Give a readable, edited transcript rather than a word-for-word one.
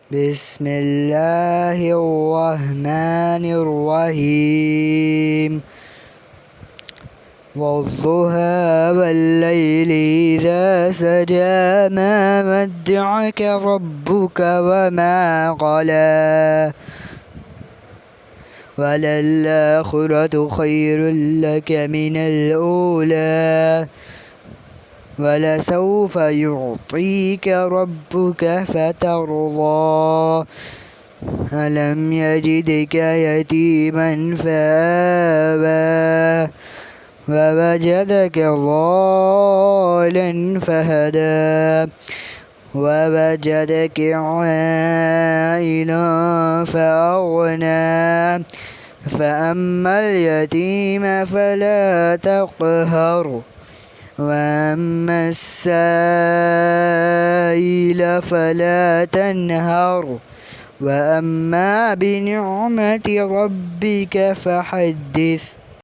بسم الله الرحمن الرحيم والضحى والليل إذا سجى ما ودعك ربك وما قلى وللآخرة خير لك من الأولى ولسوف يعطيك ربك فترضى ألم يجدك يتيما فآوى ووجدك ضالا فهدى ووجدك عائلا فأغنى فأما اليتيم فلا تقهر وأما السائل فلا تنهر وأما بنعمة ربك فحدث.